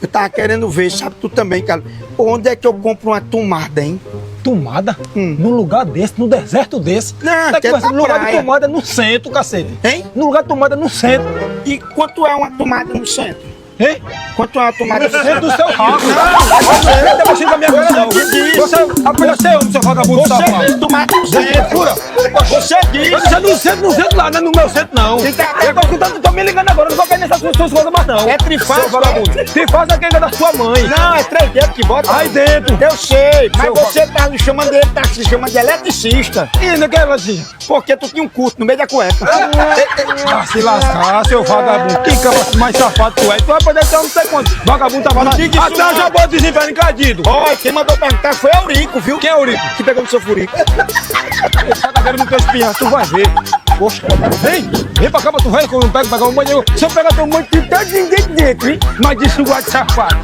Eu tava querendo ver, sabe tu também, cara, onde é que eu compro uma tomada, hein? Tomada? Num lugar desse, no deserto desse. Não, Tá que é conversando, na no lugar de praia. tomada é no centro, cacete. Hein? No lugar de tomada é no centro. E quanto é uma tomada no centro? Hein? Quanto é uma tomada no Centro centro? do seu rabo. Você não tá mexendo com a minha cara, não. Você apenas você, homem, seu vagabundo Você safado. disse tomada no centro. Fura. Você disse. Eu disse no centro lá, não é no meu centro, não. Eu tô me ligando agora, não vou cair nessas suas coisas mais, não. É trifásico. Seu vagabundo. Trifásico é aquele da sua mãe. Não, é 3 dedos que bota. Aí dentro. Eu sei, mas Seu você tá me chamando de, tá se chamando de eletricista. E ainda que ela assim. Porque tu tinha um curto no meio da cueca. Ah, se lascar, seu vagabundo. Que cama mais safado tu é. Tu vai poder ter não sei quanto. Vagabundo tava lá. diga isso Atrás não. já bota desempenho encadido. Olha, quem mandou perguntar foi Eurico, viu? Quem é o Rico? Que pegou no seu furico. Pagadeiro no teu espinhaço, tu vai ver. Poxa, vem pra cá, mas tu vai quando eu pego pegar um banho. Se eu pegar teu monte de tanto ninguém dentro, hein? Mas de suado safado.